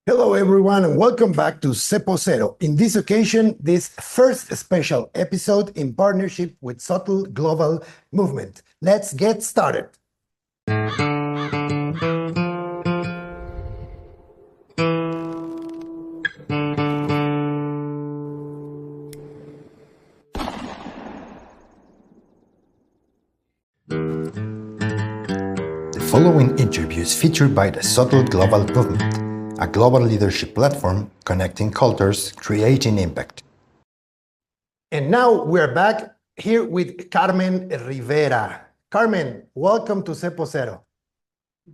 Hello, everyone, and welcome back to Cepo Cero. In this occasion, this first special episode in partnership with SOTL Global Movement. Let's get started. The following interview is featured by the SOTL Global Movement, a global leadership platform connecting cultures, creating impact. And now we're back here with Carmen Rivera. Carmen, welcome to Cepo Cero.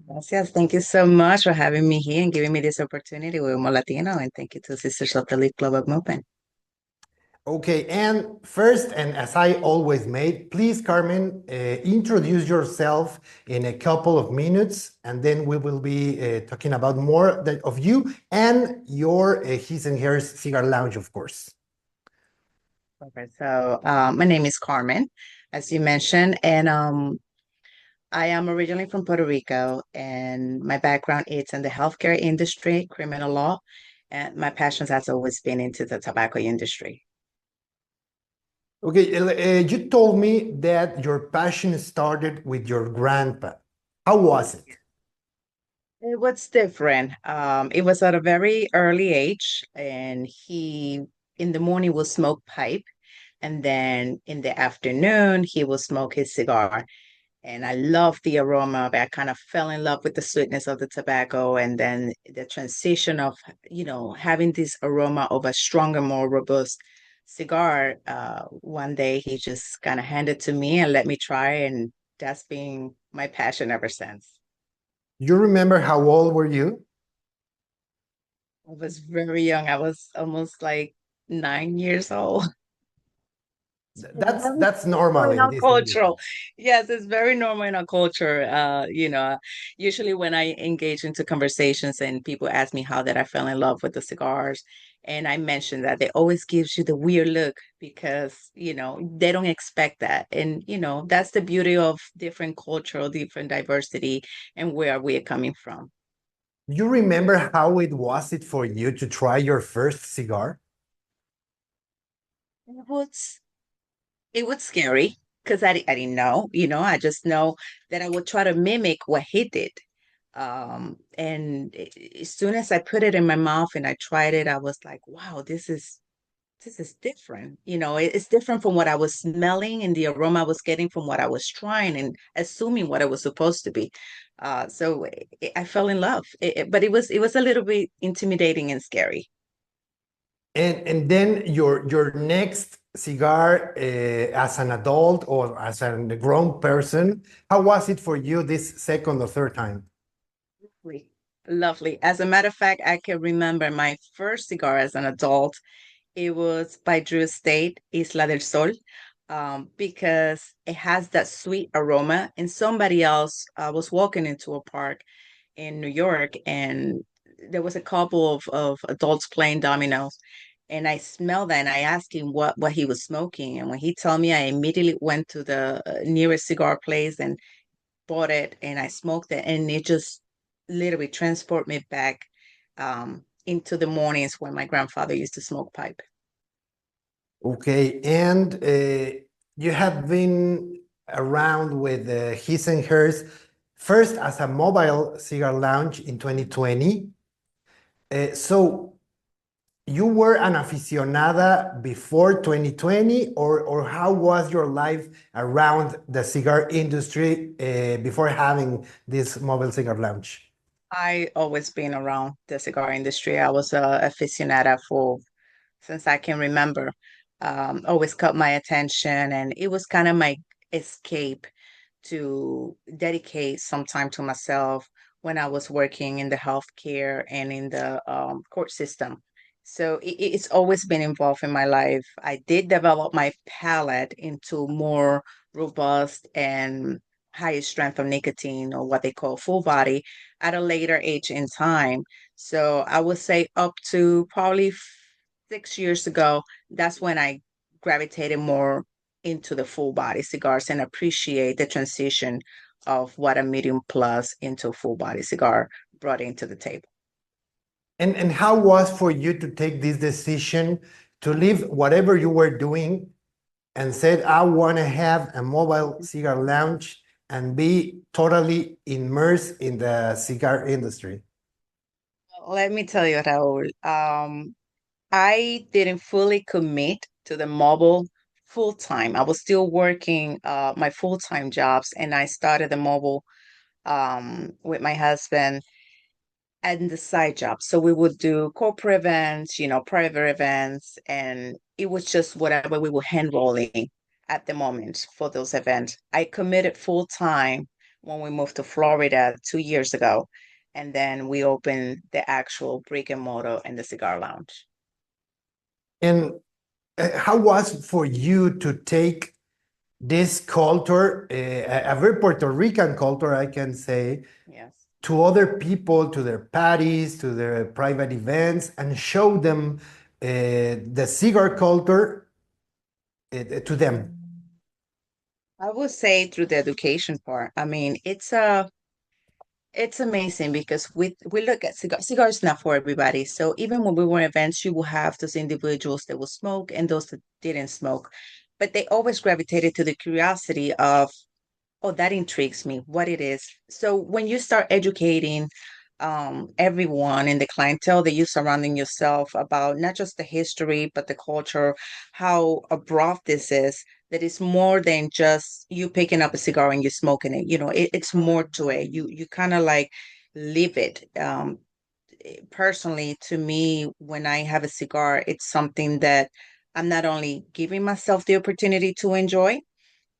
Gracias. Thank you so much for having me here and giving me this opportunity with More Latino. And thank you to Sister SOTL Global Movement. Okay, and first, and as I always made, please, Carmen, introduce yourself in a couple of minutes, and then we will be talking about more of you and your His and Hers Cigar Lounge, of course. Okay, so my name is Carmen, as you mentioned, and I am originally from Puerto Rico, and my background is in the healthcare industry, criminal law, and my passions has always been into the tobacco industry. Okay, you told me that your passion started with your grandpa. How was it? It was different. It was at a very early age, and he in the morning will smoke pipe, and then in the afternoon he will smoke his cigar. And I love the aroma. I kind of fell in love with the sweetness of the tobacco, and then the transition of having this aroma of a stronger, more robust cigar. One day he just kind of handed to me and let me try, and that's been my passion ever since. You remember how old were you? I was very young. I was almost like 9 years old. That's normal In in our this cultural. industry. Yes, it's very normal in our culture. Usually when I engage into conversations and people ask me how did I fell in love with the cigars, and I mention that, they always gives you the weird look because, they don't expect that. And, that's the beauty of different cultural, different diversity and where we're coming from. You remember how it was it for you to try your first cigar? It was it was scary because I didn't know, I just know that I would try to mimic what he did. As soon as I put it in my mouth and I tried it, I was like, wow, this is different. It's different from what I was smelling and the aroma I was getting from what I was trying and assuming what it was supposed to be. I fell in love. But it was a little bit intimidating and scary. And then your next cigar as an adult or as a grown person, how was it for you this second or third time? Lovely. Lovely. As a matter of fact, I can remember my first cigar as an adult. It was by Drew Estate, Isla del Sol, because it has that sweet aroma. And somebody else was walking into a park in New York, and there was a couple of adults playing dominoes. And I smelled that, and I asked him what he was smoking. And when he told me, I immediately went to the nearest cigar place and bought it, and I smoked it, and it just literally transport me back into the mornings when my grandfather used to smoke pipe. Okay, and you have been around with His and Hers first as a mobile cigar lounge in 2020. So you were an aficionada before 2020, or how was your life around the cigar industry before having this mobile cigar lounge? I always been around the cigar industry. I was a aficionada for since I can remember. Always caught my attention, and it was kind of my escape to dedicate some time to myself when I was working in the healthcare and in the court system. So it's always been involved in my life. I did develop my palate into more robust and higher strength of nicotine, or what they call full body, at a later age in time. So I would say up to probably 6 years ago, that's when I gravitated more into the full body cigars and appreciate the transition of what a medium plus into a full body cigar brought into the table. And how was for you to take this decision to leave whatever you were doing and said, I want to have a mobile cigar lounge and be totally immersed in the cigar industry? Let me tell you, Raul, I didn't fully commit to the mobile full time. I was still working my full-time jobs, and I started the mobile with my husband and the side job. So we would do corporate events, private events, and it was just whatever we were hand rolling at the moment for those events. I committed full time when we moved to Florida 2 years ago, and then we opened the actual brick and mortar and the cigar lounge. And how was for you to take this culture, a very Puerto Rican culture, I can say, Yes. to other people, to their parties, to their private events, and show them the cigar culture to them? I would say through the education part. I mean, it's amazing because we look at cigars not for everybody. So even when we were in events, you will have those individuals that will smoke and those that didn't smoke, but they always gravitated to the curiosity of, oh, that intrigues me, what it is. So when you start educating everyone in the clientele that you're surrounding yourself about not just the history, but the culture, how abroad this is, that it's more than just you picking up a cigar and you smoking it. It's more to it. You kind of like live it. Personally, to me, when I have a cigar, it's something that I'm not only giving myself the opportunity to enjoy,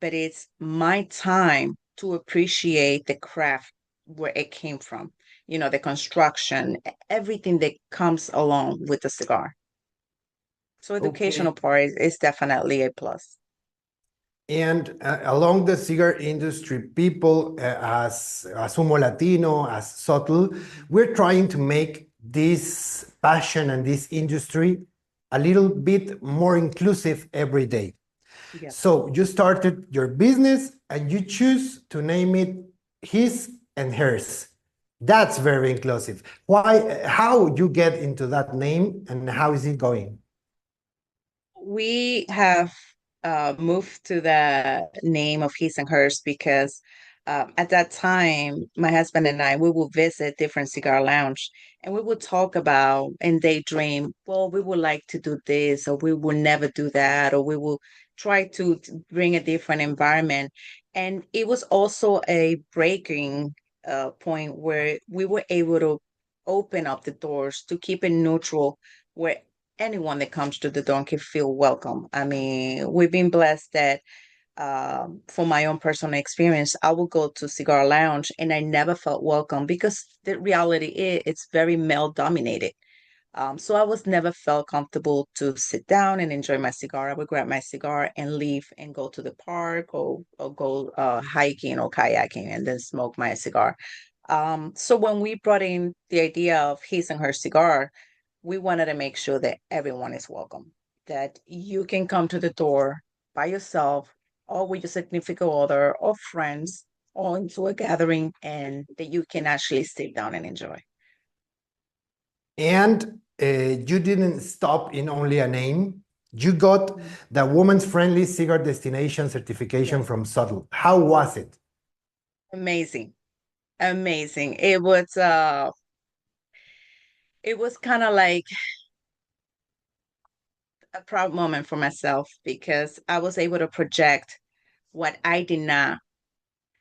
but it's my time to appreciate the craft where it came from, the construction, everything that comes along with the cigar. So educational Okay. part is definitely a plus. And along the cigar industry, people as Humo Latino, as SOTL, we're trying to make this passion and this industry a little bit more inclusive every day. Yes. So you started your business and you choose to name it his and hers. That's very inclusive. Why? How you get into that name and how is it going? We have moved to the name of his and hers because at that time, my husband and I, we would visit different cigar lounge and we would talk about and daydream, well, we would like to do this, or we will never do that, or we will try to bring a different environment. And it was also a breaking point where we were able to open up the doors to keep it neutral, where anyone that comes to the door can feel welcome. I mean, we've been blessed that for my own personal experience, I will go to Cigar Lounge and I never felt welcome because the reality is it's very male dominated. So I was never felt comfortable to sit down and enjoy my cigar. I would grab my cigar and leave and go to the park or go hiking or kayaking and then smoke my cigar. So when we brought in the idea of his and her cigar, we wanted to make sure that everyone is welcome, that you can come to the door by yourself or with your significant other or friends or into a gathering and that you can actually sit down and enjoy. And you didn't stop in only a name. You got the woman's friendly cigar destination certification Yes. from SOTL. How was it? Amazing. Amazing. It was kind of like a proud moment for myself because I was able to project what I did not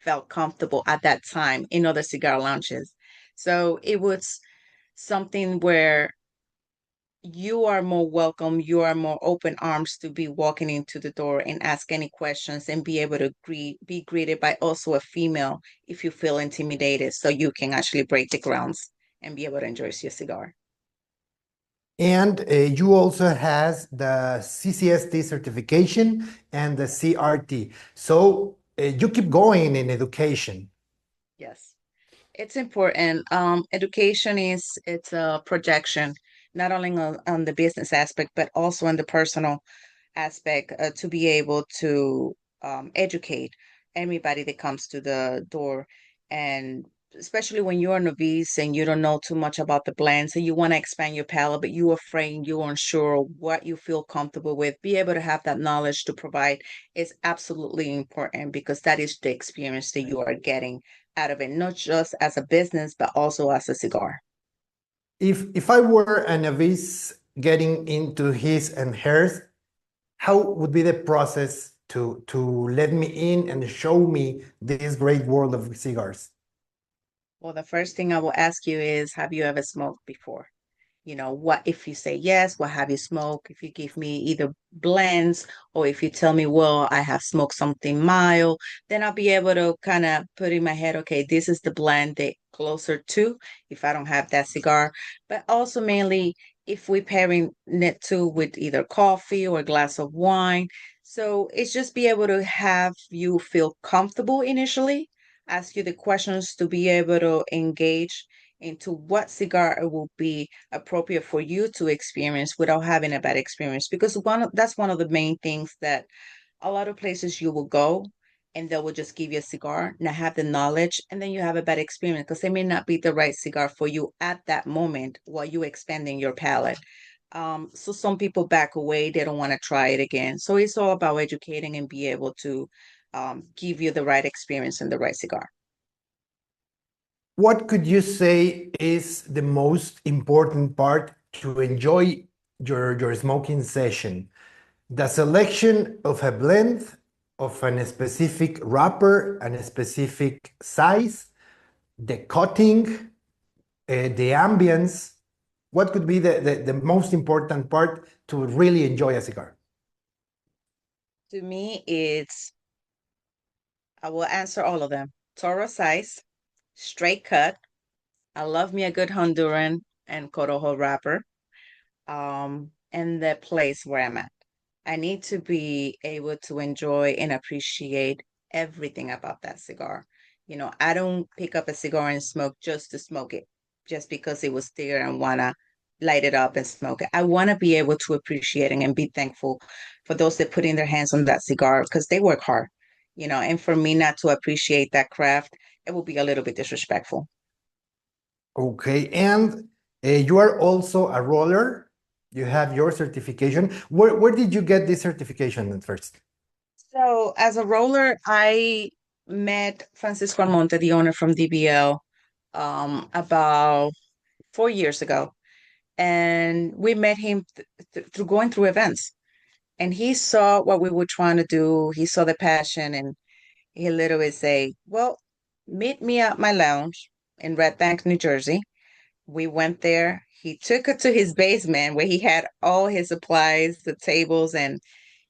felt comfortable at that time in other cigar lounges. So it was something where you are more welcome, you are more open arms to be walking into the door and ask any questions and be able to be greeted by also a female if you feel intimidated, so you can actually break the grounds and be able to enjoy your cigar. And you also has the CCST certification and the CRT. So you keep going in education. Yes. It's important. Education it's a projection, not only on the business aspect, but also on the personal aspect to be able to educate anybody that comes to the door. And especially when you're a novice and you don't know too much about the blend, so you want to expand your palate, but you're afraid, you're unsure what you feel comfortable with, be able to have that knowledge to provide is absolutely important because that is the experience that you are getting out of it, not just as a business, but also as a cigar. If I were a novice getting into his and hers, how would be the process to let me in and show me this great world of cigars? Well, the first thing I will ask you is, have you ever smoked before? You know, what if you say yes, what have you smoked? If you give me either blends or if you tell me, well, I have smoked something mild, then I'll be able to kind of put in my head, okay, this is the blend that closer to if I don't have that cigar. But also mainly if we're pairing it to with either coffee or a glass of wine. So it's just be able to have you feel comfortable initially, ask you the questions to be able to engage into what cigar it will be appropriate for you to experience without having a bad experience. Because that's one of the main things that a lot of places you will go and they will just give you a cigar, not have the knowledge, and then you have a bad experience because it may not be the right cigar for you at that moment while you're expanding your palate. So some people back away, they don't want to try it again. So it's all about educating and be able to give you the right experience and the right cigar. What could you say is the most important part to enjoy your smoking session? The selection of a blend of a specific wrapper and a specific size, the cutting, the ambience. What could be the most important part to really enjoy a cigar? To me, I will answer all of them. Toro size, straight cut. I love me a good Honduran and Corojo wrapper. And the place where I'm at. I need to be able to enjoy and appreciate everything about that cigar. You know, I don't pick up a cigar and smoke just to smoke it, just because it was there and wanna light it up and smoke it. I want to be able to appreciate it and be thankful for those that put in their hands on that cigar because they work hard, you know, and for me not to appreciate that craft, it will be a little bit disrespectful. Okay, and you are also a roller. You have your certification. Where did you get this certification at first? So as a roller, I met Francisco Almonte, the owner from DBL, about 4 years ago. And we met him through going through events. And he saw what we were trying to do. He saw the passion and he literally say, well, meet me at my lounge in Red Bank, New Jersey. We went there. He took her to his basement where he had all his supplies, the tables, and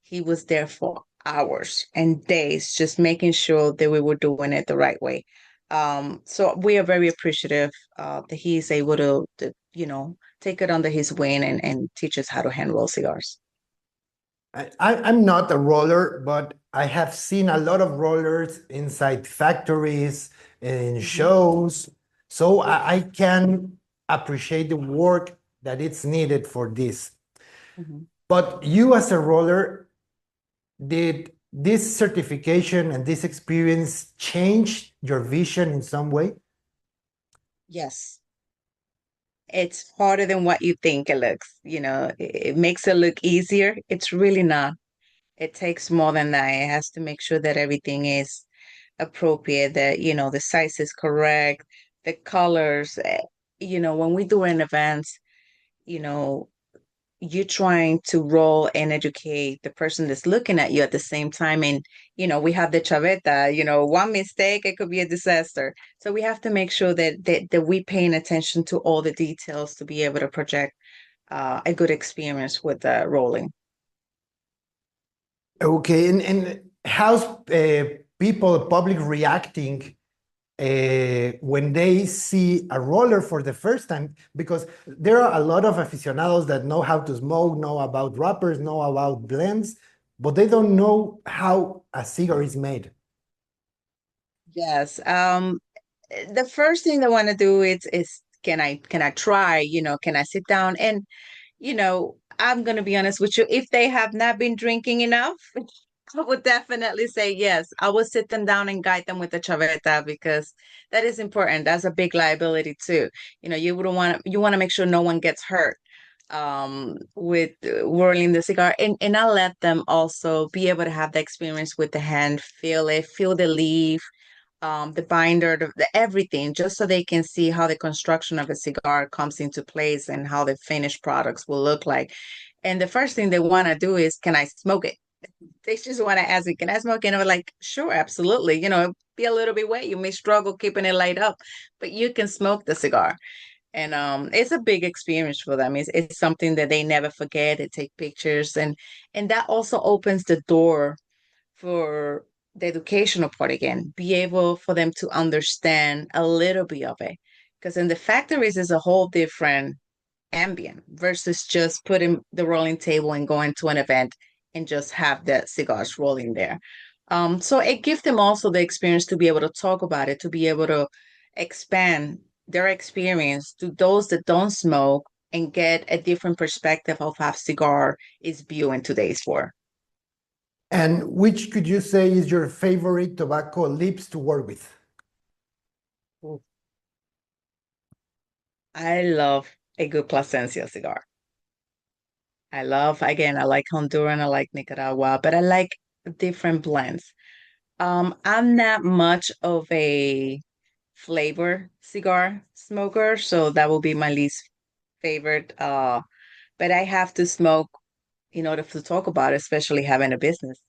he was there for hours and days just making sure that we were doing it the right way. So we are very appreciative that he's able to take it under his wing and teach us how to hand roll cigars. I'm not a roller, but I have seen a lot of rollers inside factories, in Mhm, shows, so I can appreciate the work that it's needed for this. mhm. But you as a roller, did this certification and this experience change your vision in some way? Yes, it's harder than what you think it looks. It makes it look easier. It's really not. It takes more than that. It has to make sure that everything is appropriate, that, the size is correct, the colors. When we do an event, you know, you're trying to roll and educate the person that's looking at you at the same time. And, we have the chaveta, one mistake, it could be a disaster. So we have to make sure that we paying attention to all the details to be able to project a good experience with rolling. Okay, and how's people, public reacting when they see a roller for the first time? Because there are a lot of aficionados that know how to smoke, know about wrappers, know about blends, but they don't know how a cigar is made. Yes. The first thing they want to do is can I try, can I sit down and I'm gonna be honest with you, if they have not been drinking enough, I would definitely say yes. I would sit them down and guide them with the chaveta because that is important. That's a big liability too. You want to make sure no one gets hurt with whirling the cigar, and I let them also be able to have the experience with the hand, feel it, feel the leaf, the binder, the everything, just so they can see how the construction of a cigar comes into place and how the finished products will look like. And the first thing they want to do is, can I smoke it? They just want to ask me, can I smoke it? And I'm like, sure, absolutely. Be a little bit wet. You may struggle keeping it light up, but you can smoke the cigar. And it's a big experience for them. It's something that they never forget. They take pictures, and that also opens the door for the educational part again, be able for them to understand a little bit of it. Because in the factories is a whole different ambient versus just putting the rolling table and going to an event and just have the cigars rolling there. So it gives them also the experience to be able to talk about it, to be able to expand their experience to those that don't smoke and get a different perspective of how cigar is viewed in today's world. And which could you say is your favorite tobacco leaves to work with? I love a good Plasencia cigar. I like Honduran, I like Nicaragua, but I like different blends. I'm not much of a flavor cigar smoker, so that will be my least favorite. But I have to smoke in order to talk about it, especially having a business.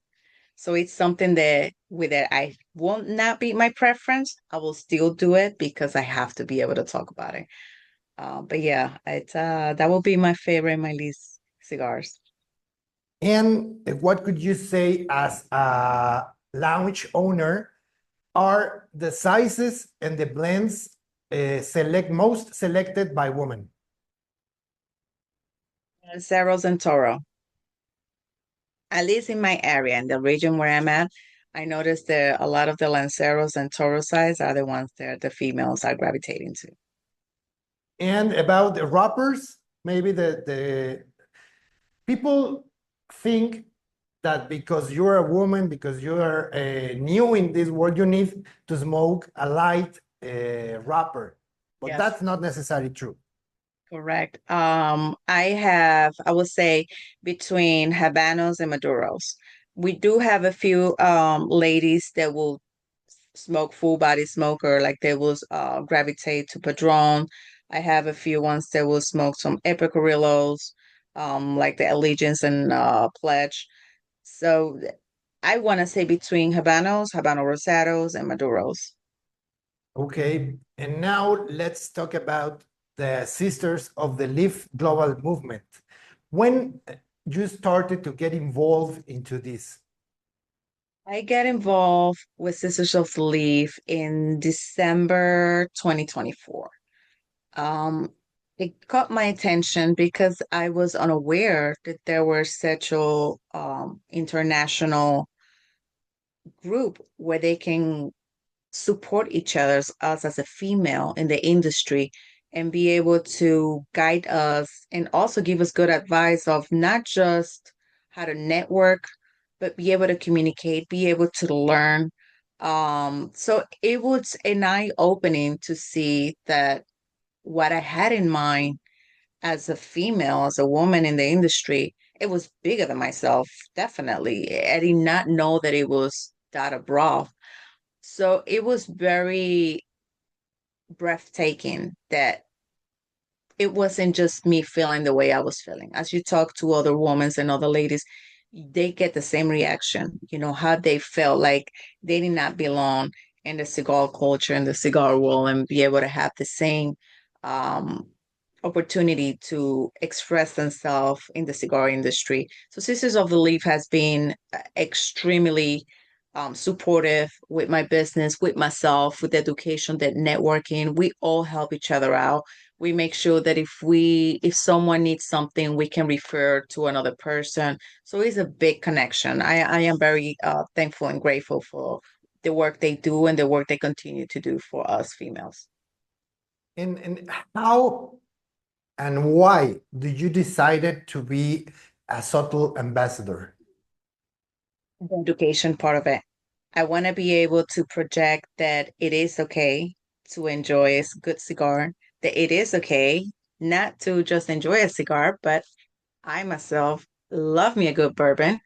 So it's something that with it, I won't not be my preference. I will still do it because I have to be able to talk about it. But yeah, it's that will be my favorite, my least cigars. And what could you say as a lounge owner are the sizes and the blends most selected by women? Ceros and Toro. At least in my area, in the region where I'm at, I noticed that a lot of the Lanceros and Toro size are the ones that the females are gravitating to. And about the wrappers, maybe the people think that because you're a woman, because you are new in this world, you need to smoke a light wrapper. But Yes. that's not necessarily true. Correct. I would say between Habanos and Maduros. We do have a few ladies that will smoke full body smoker, like they will gravitate to Padron. I have a few ones that will smoke some Epicurillos, like the Allegiance and Pledge. So I want to say between Habano Rosados, and Maduros. Okay, and now let's talk about the Sisters of the Leaf Global Movement. When you started to get involved into this? I get involved with Sisters of the Leaf in December 2024. It caught my attention because I was unaware that there were such a international group where they can support each other, us as a female in the industry, and be able to guide us and also give us good advice of not just how to network, but be able to communicate, be able to learn. So it was an eye-opening to see that what I had in mind as a female, as a woman in the industry, it was bigger than myself, definitely. I did not know that it was that abroad. So it was very breathtaking that it wasn't just me feeling the way I was feeling. As you talk to other women and other ladies, they get the same reaction, how they felt like they did not belong in the cigar culture and the cigar world and be able to have the same um, opportunity to express themselves in the cigar industry. So Sisters of the Leaf has been extremely supportive with my business, with myself, with education, that networking. We all help each other out. We make sure that if someone needs something, we can refer to another person. So it's a big connection. I am very thankful and grateful for the work they do and the work they continue to do for us females. And how and why did you decided to be a SOTL ambassador? the education part of it. I want to be able to project that it is okay to enjoy a good cigar, that it is okay not to just enjoy a cigar, but I myself love me a good bourbon,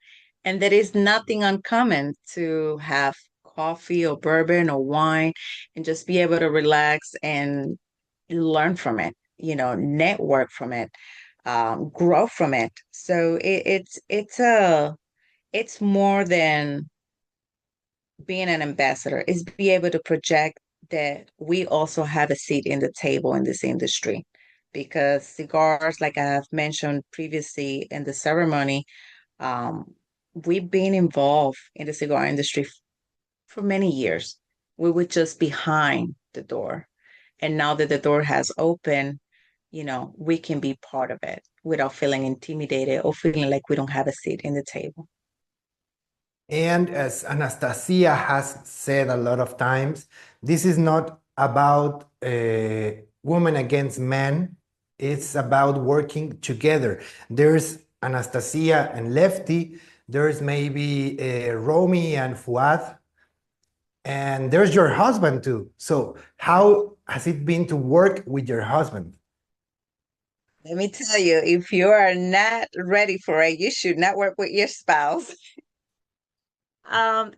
and that is nothing uncommon to have coffee or bourbon or wine and just be able to relax and learn from it, network from it, grow from it. So it's more than being an ambassador. It's be able to project that we also have a seat in the table in this industry. Because cigars, like I have mentioned previously in the ceremony, um, we've been involved in the cigar industry for many years. We were just behind the door. And now that the door has opened, we can be part of it without feeling intimidated or feeling like we don't have a seat in the table. And as Anastasia has said a lot of times, this is not about women against men. It's about working together. There's Anastasia and Lefty. There's maybe Romy and Fuad. And there's your husband too. So how has it been to work with your husband? Let me tell you, if you are not ready for it, you should not work with your spouse.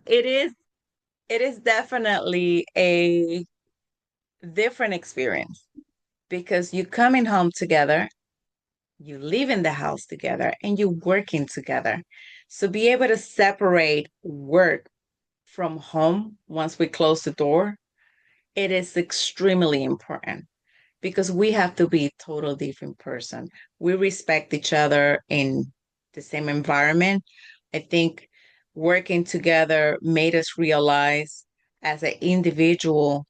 It is definitely a different experience because you coming home together, you live in the house together, and you're working together. So be able to separate work from home once we close the door, it is extremely important because we have to be a total different person. We respect each other in the same environment. I think working together made us realize as an individual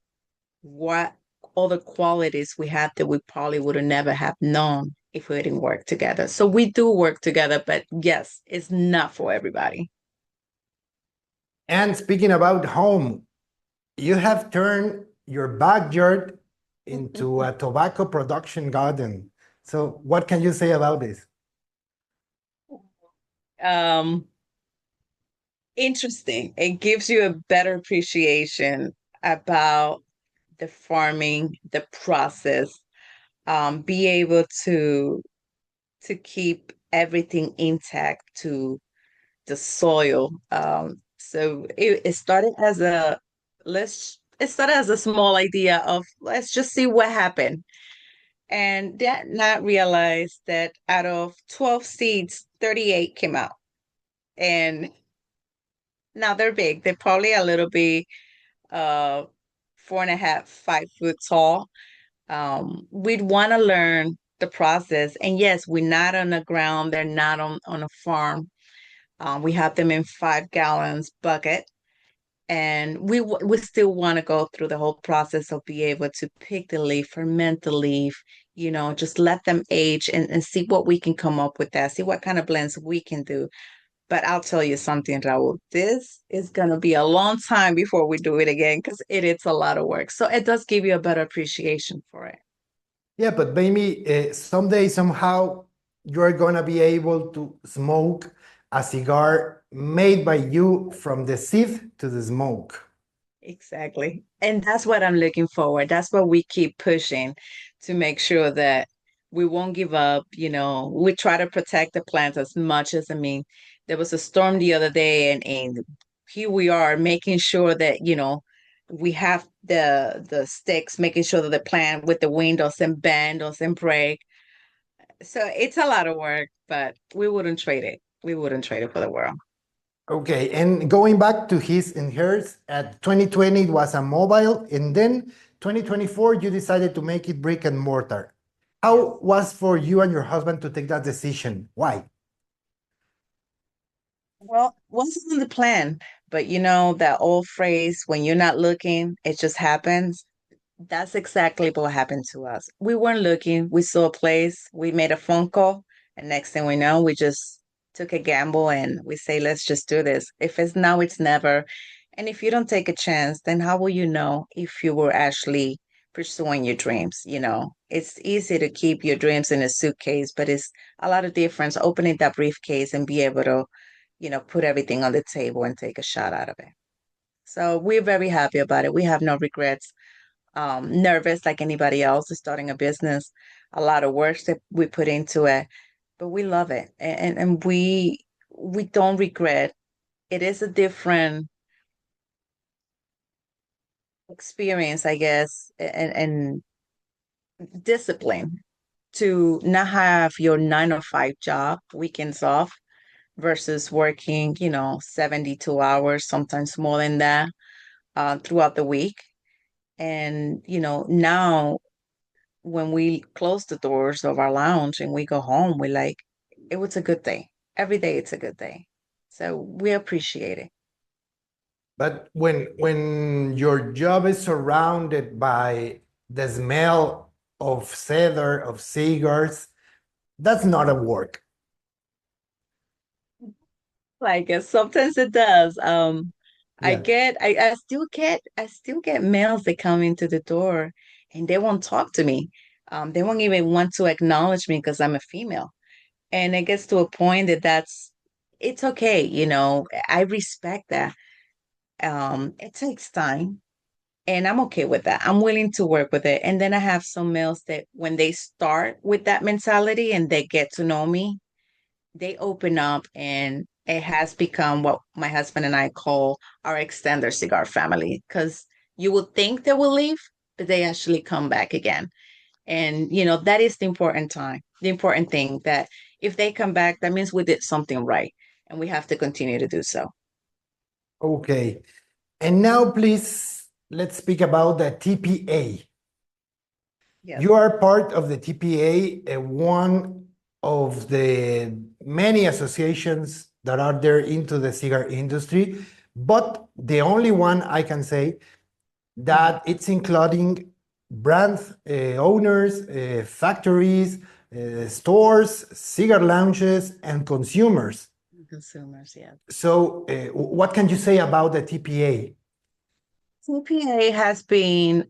what other qualities we have that we probably would have never have known if we didn't work together. So we do work together, but yes, it's not for everybody. And speaking about home, you have turned your backyard into a tobacco production garden. So what can you say about this? Um, Interesting. It gives you a better appreciation about the farming, the process, be able to keep everything intact to the soil. So it started as it started as a small idea of let's just see what happened. And that not realize that out of 12 seeds, 38 came out. And now they're big. They're probably a little bit 4.5, 5 foot tall. We'd want to learn the process. And yes, we're not on the ground, they're not on a farm. We have them in 5 gallons bucket. And we still want to go through the whole process of be able to pick the leaf, ferment the leaf, just let them age and see what we can come up with that, see what kind of blends we can do. But I'll tell you something, Raul, this is going to be a long time before we do it again because it is a lot of work. So it does give you a better appreciation for it. Yeah, but maybe someday, somehow, you're gonna be able to smoke a cigar made by you from the seed to the smoke. Exactly. And that's what I'm looking forward. That's what we keep pushing to make sure that we won't give up. We try to protect the plants as much as, I mean, there was a storm the other day and here we are making sure that, we have the sticks, making sure that the plant with the wind doesn't bend, doesn't break. So it's a lot of work, but we wouldn't trade it. We wouldn't trade it for the world. Okay, and going back to his and hers, at 2020 it was a mobile, and then 2024 you decided to make it brick and mortar. Yes. How was for you and your husband to take that decision? Why? Well, wasn't in the plan, but that old phrase, when you're not looking, it just happens. That's exactly what happened to us. We weren't looking. We saw a place, we made a phone call, and next thing we know, we just took a gamble and we say, let's just do this. If it's now, it's never. And if you don't take a chance, then how will you know if you were actually pursuing your dreams? It's easy to keep your dreams in a suitcase, but it's a lot of difference opening that briefcase and be able to put everything on the table and take a shot out of it. So we're very happy about it. We have no regrets. Nervous like anybody else is starting a business. A lot of work that we put into it, but we love it, and we don't regret. It is a different experience, I guess, and discipline to not have your 9 to 5 job, weekends off, versus working, 72 hours, sometimes more than that, throughout the week. And, now when we close the doors of our lounge and we go home, we like, it was a good day. Every day it's a good day. So we appreciate it. But when your job is surrounded by the smell of cedar, of cigars, that's not a work. Like sometimes it does. Yeah. I still get males that come into the door and they won't talk to me. They won't even want to acknowledge me because I'm a female. And it gets to a point that it's okay, I respect that. It takes time and I'm okay with that. I'm willing to work with it. And then I have some males that when they start with that mentality and they get to know me, they open up and it has become what my husband and I call our extended cigar family because you would think they will leave, but they actually come back again. And that is the important thing that if they come back, that means we did something right and we have to continue to do so. Okay. And now, please, let's speak about the TPA. You Yes. are part of the TPA, one of the many associations that are there into the cigar industry, but the only one I can say that it's including brand owners, factories, stores, cigar lounges, and consumers. Consumers, yeah. So, what can you say about the TPA? CPA has been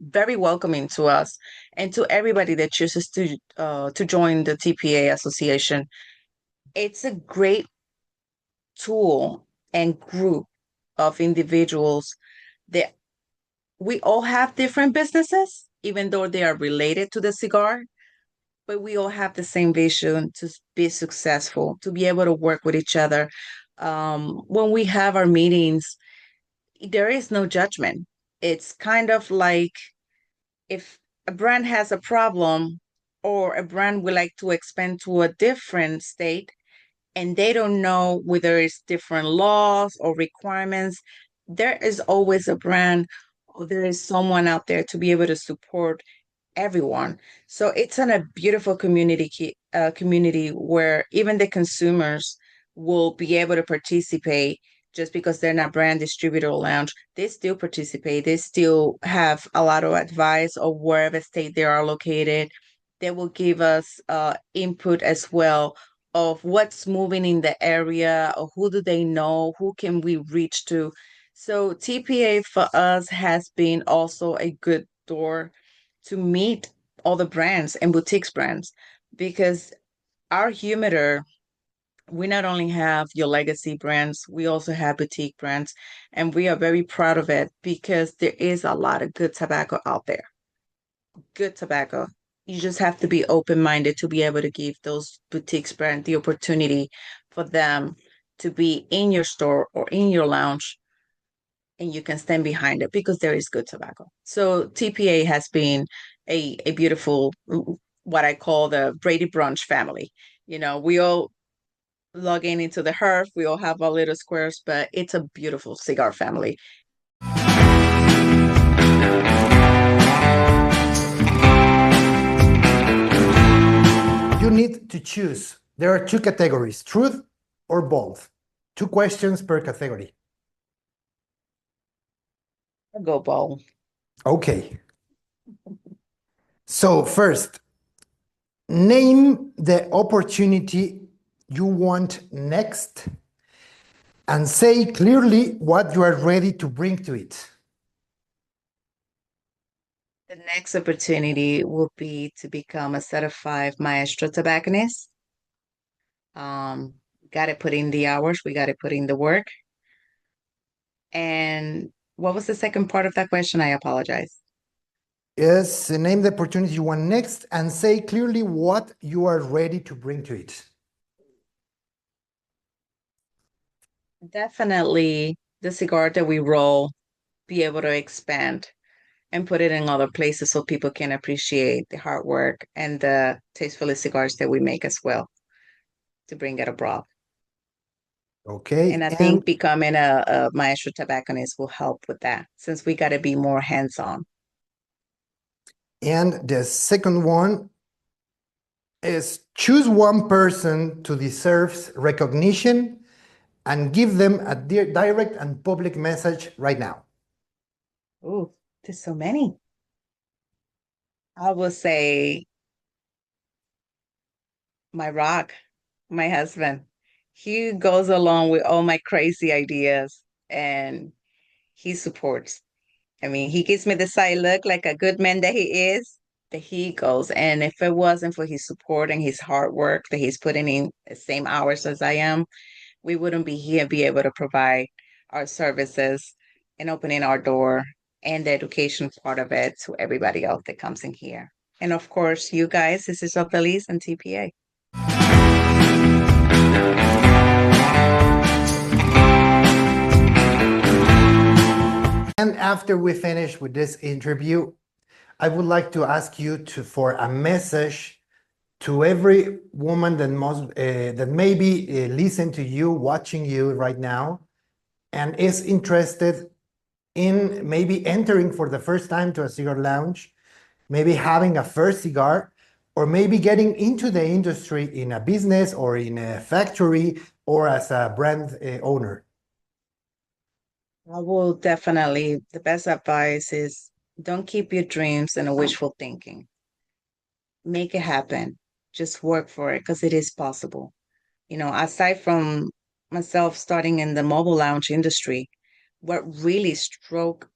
very welcoming to us and to everybody that chooses to join the TPA association. It's a great tool and group of individuals that we all have different businesses, even though they are related to the cigar, but we all have the same vision to be successful, to be able to work with each other. When we have our meetings, there is no judgment. It's kind of like if a brand has a problem or a brand would like to expand to a different state and they don't know whether it's different laws or requirements, there is always a brand or there is someone out there to be able to support everyone. So it's in a beautiful community where even the consumers will be able to participate just because they're not brand distributor or lounge. They still participate. They still have a lot of advice of wherever state they are located. They will give us input as well of what's moving in the area or who do they know, who can we reach to. So TPA for us has been also a good door to meet all the brands and boutiques brands because our humidor, we not only have your legacy brands, we also have boutique brands, and we are very proud of it because there is a lot of good tobacco out there. Good tobacco. You just have to be open-minded to be able to give those boutiques brands the opportunity for them to be in your store or in your lounge and you can stand behind it because there is good tobacco. So TPA has been a beautiful, what I call the Brady Brunch family. We all log in into the hearth, we all have our little squares, but it's a beautiful cigar family. You need to choose. There are two categories, truth or bold. Two questions per category. I'll go bold. Okay. So first, name the opportunity you want next and say clearly what you are ready to bring to it. The next opportunity will be to become a certified maestro tobacconist. got to put in the hours, we got to put in the work. And what was the second part of that question? I apologize. Yes, name the opportunity you want next and say clearly what you are ready to bring to it. Definitely the cigar that we roll, be able to expand and put it in other places so people can appreciate the hard work and the tasteful cigars that we make as well to bring it abroad. Okay. And I And think becoming a maestro tobacconist will help with that since we got to be more hands-on. the second one is choose one person to deserves recognition and give them a direct and public message right now. Ooh, there's so many. I will say my rock, my husband. He goes along with all my crazy ideas and he supports. I mean, he gives me the side look like a good man that he is, that he goes. And if it wasn't for his support and his hard work that he's putting in the same hours as I am, we wouldn't be here, be able to provide our services and opening our door and the education part of it to everybody else that comes in here. And of course, you guys, this is Elise and TPA. And after we finish with this interview, I would like to ask you for a message to every woman that maybe listen to you, watching you right now, and is interested in maybe entering for the first time to a cigar lounge, maybe having a first cigar, or maybe getting into the industry in a business or in a factory or as a brand owner. I will definitely, the best advice is don't keep your dreams and a wishful thinking. Make it happen. Just work for it because it is possible. You know, aside from myself starting in the mobile lounge industry, what really struck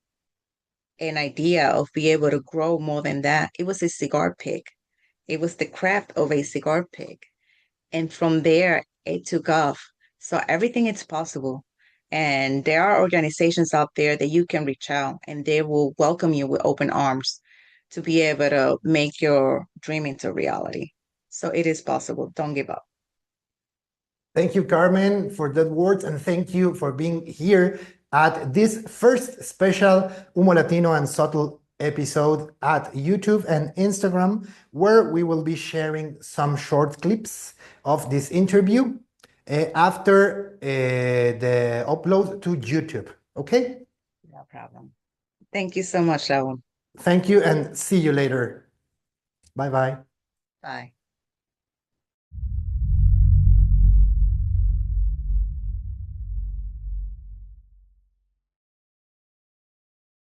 an idea of being able to grow more than that, it was a cigar pick. It was the craft of a cigar pick. And from there, it took off. So everything is possible. And there are organizations out there that you can reach out and they will welcome you with open arms to be able to make your dream into reality. So it is possible. Don't give up. Thank you, Carmen, for that words, and thank you for being here at this first special Humo Latino and SOTL episode at YouTube and Instagram, where we will be sharing some short clips of this interview after the upload to YouTube. Okay? No problem. Thank you so much, Raul. Thank you and see you later. Bye-bye. Bye.